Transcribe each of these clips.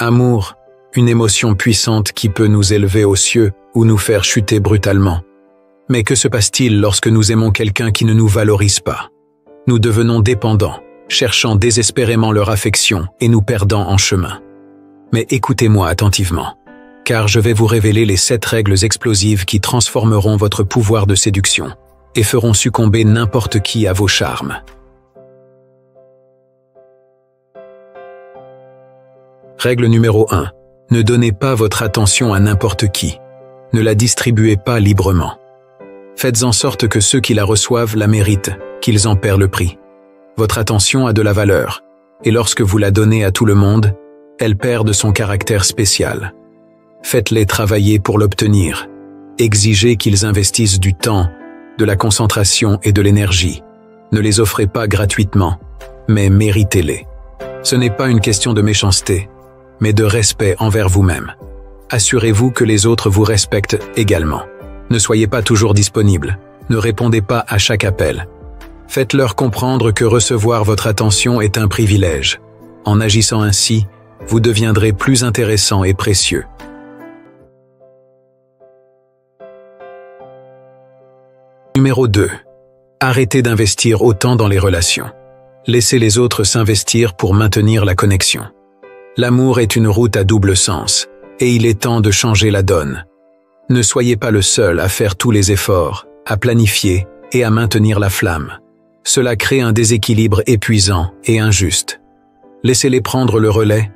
Amour, une émotion puissante qui peut nous élever aux cieux ou nous faire chuter brutalement. Mais que se passe-t-il lorsque nous aimons quelqu'un qui ne nous valorise pas? Nous devenons dépendants, cherchant désespérément leur affection et nous perdant en chemin. Mais écoutez-moi attentivement, car je vais vous révéler les 7 règles explosives qui transformeront votre pouvoir de séduction et feront succomber n'importe qui à vos charmes. Règle numéro 1. Ne donnez pas votre attention à n'importe qui. Ne la distribuez pas librement. Faites en sorte que ceux qui la reçoivent la méritent, qu'ils en paient le prix. Votre attention a de la valeur, et lorsque vous la donnez à tout le monde, elle perd de son caractère spécial. Faites-les travailler pour l'obtenir. Exigez qu'ils investissent du temps, de la concentration et de l'énergie. Ne les offrez pas gratuitement, mais méritez-les. Ce n'est pas une question de méchanceté, mais de respect envers vous-même. Assurez-vous que les autres vous respectent également. Ne soyez pas toujours disponible. Ne répondez pas à chaque appel. Faites-leur comprendre que recevoir votre attention est un privilège. En agissant ainsi, vous deviendrez plus intéressant et précieux. Numéro 2. Arrêtez d'investir autant dans les relations. Laissez les autres s'investir pour maintenir la connexion. L'amour est une route à double sens, et il est temps de changer la donne. Ne soyez pas le seul à faire tous les efforts, à planifier et à maintenir la flamme. Cela crée un déséquilibre épuisant et injuste. Laissez-les prendre le relais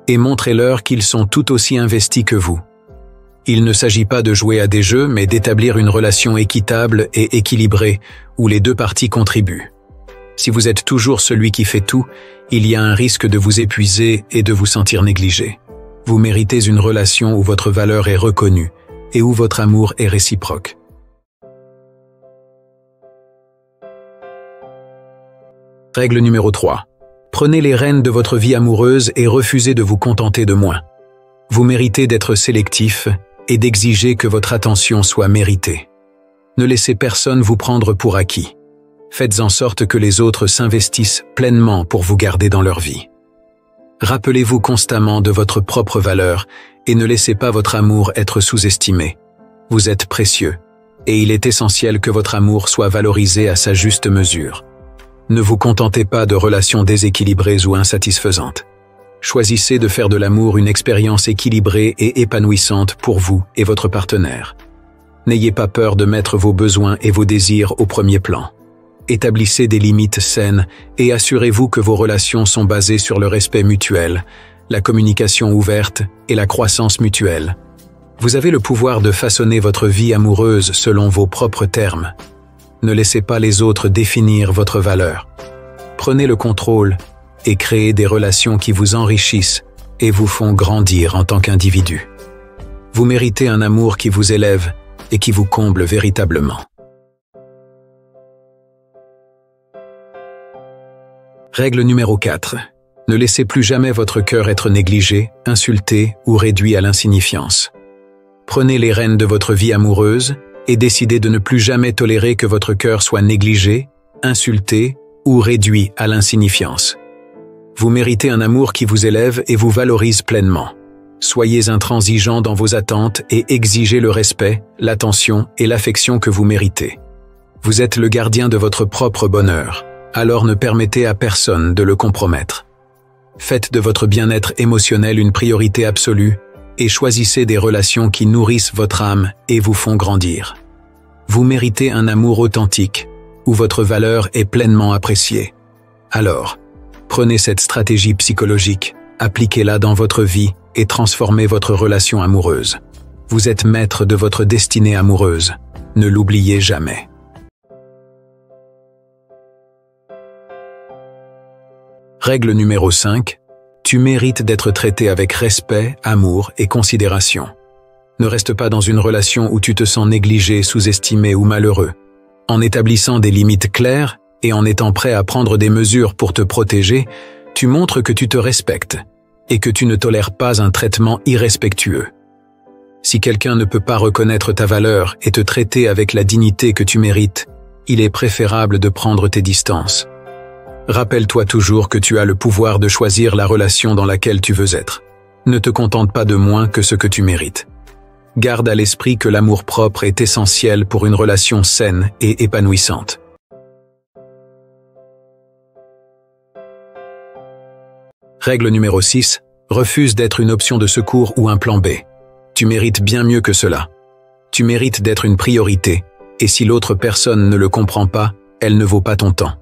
et montrez-leur qu'ils sont tout aussi investis que vous. Il ne s'agit pas de jouer à des jeux, mais d'établir une relation équitable et équilibrée où les deux parties contribuent. Si vous êtes toujours celui qui fait tout, il y a un risque de vous épuiser et de vous sentir négligé. Vous méritez une relation où votre valeur est reconnue et où votre amour est réciproque. Règle numéro 3. Prenez les rênes de votre vie amoureuse et refusez de vous contenter de moins. Vous méritez d'être sélectif et d'exiger que votre attention soit méritée. Ne laissez personne vous prendre pour acquis. Faites en sorte que les autres s'investissent pleinement pour vous garder dans leur vie. Rappelez-vous constamment de votre propre valeur et ne laissez pas votre amour être sous-estimé. Vous êtes précieux, et il est essentiel que votre amour soit valorisé à sa juste mesure. Ne vous contentez pas de relations déséquilibrées ou insatisfaisantes. Choisissez de faire de l'amour une expérience équilibrée et épanouissante pour vous et votre partenaire. N'ayez pas peur de mettre vos besoins et vos désirs au premier plan. Établissez des limites saines et assurez-vous que vos relations sont basées sur le respect mutuel, la communication ouverte et la croissance mutuelle. Vous avez le pouvoir de façonner votre vie amoureuse selon vos propres termes. Ne laissez pas les autres définir votre valeur. Prenez le contrôle et créez des relations qui vous enrichissent et vous font grandir en tant qu'individu. Vous méritez un amour qui vous élève et qui vous comble véritablement. Règle numéro 4. Ne laissez plus jamais votre cœur être négligé, insulté ou réduit à l'insignifiance. Prenez les rênes de votre vie amoureuse et décidez de ne plus jamais tolérer que votre cœur soit négligé, insulté ou réduit à l'insignifiance. Vous méritez un amour qui vous élève et vous valorise pleinement. Soyez intransigeant dans vos attentes et exigez le respect, l'attention et l'affection que vous méritez. Vous êtes le gardien de votre propre bonheur. Alors ne permettez à personne de le compromettre. Faites de votre bien-être émotionnel une priorité absolue et choisissez des relations qui nourrissent votre âme et vous font grandir. Vous méritez un amour authentique, où votre valeur est pleinement appréciée. Alors, prenez cette stratégie psychologique, appliquez-la dans votre vie et transformez votre relation amoureuse. Vous êtes maître de votre destinée amoureuse. Ne l'oubliez jamais. Règle numéro 5. Tu mérites d'être traité avec respect, amour et considération. Ne reste pas dans une relation où tu te sens négligé, sous-estimé ou malheureux. En établissant des limites claires et en étant prêt à prendre des mesures pour te protéger, tu montres que tu te respectes et que tu ne tolères pas un traitement irrespectueux. Si quelqu'un ne peut pas reconnaître ta valeur et te traiter avec la dignité que tu mérites, il est préférable de prendre tes distances. Rappelle-toi toujours que tu as le pouvoir de choisir la relation dans laquelle tu veux être. Ne te contente pas de moins que ce que tu mérites. Garde à l'esprit que l'amour-propre est essentiel pour une relation saine et épanouissante. Règle numéro 6. Refuse d'être une option de secours ou un plan B. Tu mérites bien mieux que cela. Tu mérites d'être une priorité, et si l'autre personne ne le comprend pas, elle ne vaut pas ton temps.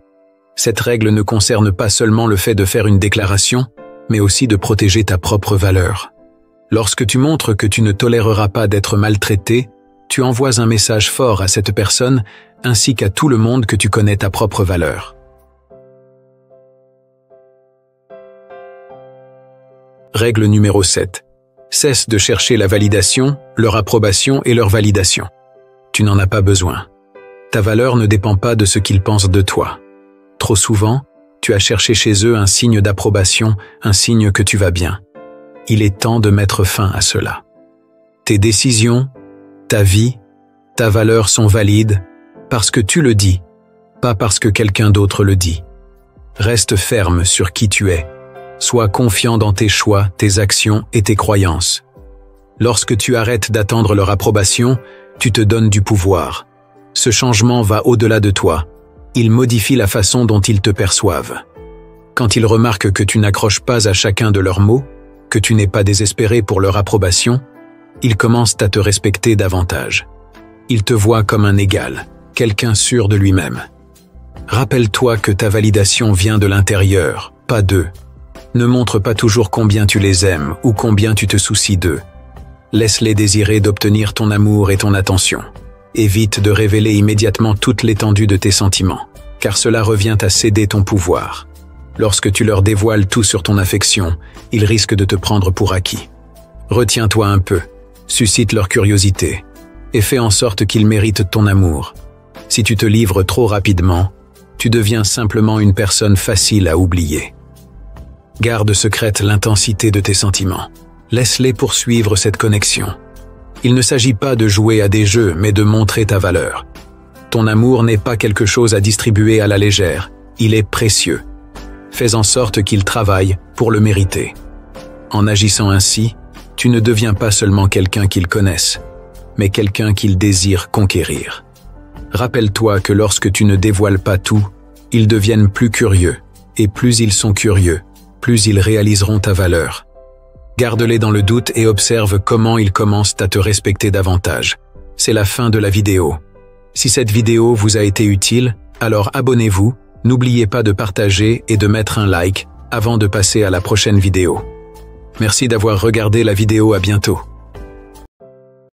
Cette règle ne concerne pas seulement le fait de faire une déclaration, mais aussi de protéger ta propre valeur. Lorsque tu montres que tu ne toléreras pas d'être maltraité, tu envoies un message fort à cette personne ainsi qu'à tout le monde que tu connais ta propre valeur. Règle numéro 7. Cesse de chercher la validation, leur approbation et leur validation. Tu n'en as pas besoin. Ta valeur ne dépend pas de ce qu'ils pensent de toi. Trop souvent, tu as cherché chez eux un signe d'approbation, un signe que tu vas bien. Il est temps de mettre fin à cela. Tes décisions, ta vie, ta valeur sont valides parce que tu le dis, pas parce que quelqu'un d'autre le dit. Reste ferme sur qui tu es. Sois confiant dans tes choix, tes actions et tes croyances. Lorsque tu arrêtes d'attendre leur approbation, tu te donnes du pouvoir. Ce changement va au-delà de toi. Il modifie la façon dont ils te perçoivent. Quand ils remarquent que tu n'accroches pas à chacun de leurs mots, que tu n'es pas désespéré pour leur approbation, ils commencent à te respecter davantage. Ils te voient comme un égal, quelqu'un sûr de lui-même. Rappelle-toi que ta validation vient de l'intérieur, pas d'eux. Ne montre pas toujours combien tu les aimes ou combien tu te soucies d'eux. Laisse-les désirer d'obtenir ton amour et ton attention. Évite de révéler immédiatement toute l'étendue de tes sentiments, car cela revient à céder ton pouvoir. Lorsque tu leur dévoiles tout sur ton affection, ils risquent de te prendre pour acquis. Retiens-toi un peu, suscite leur curiosité, et fais en sorte qu'ils méritent ton amour. Si tu te livres trop rapidement, tu deviens simplement une personne facile à oublier. Garde secrète l'intensité de tes sentiments. Laisse-les poursuivre cette connexion. Il ne s'agit pas de jouer à des jeux, mais de montrer ta valeur. Ton amour n'est pas quelque chose à distribuer à la légère, il est précieux. Fais en sorte qu'il travaille pour le mériter. En agissant ainsi, tu ne deviens pas seulement quelqu'un qu'ils connaissent, mais quelqu'un qu'ils désirent conquérir. Rappelle-toi que lorsque tu ne dévoiles pas tout, ils deviennent plus curieux, et plus ils sont curieux, plus ils réaliseront ta valeur. Garde-les dans le doute et observe comment ils commencent à te respecter davantage. C'est la fin de la vidéo. Si cette vidéo vous a été utile, alors abonnez-vous, n'oubliez pas de partager et de mettre un like avant de passer à la prochaine vidéo. Merci d'avoir regardé la vidéo, à bientôt.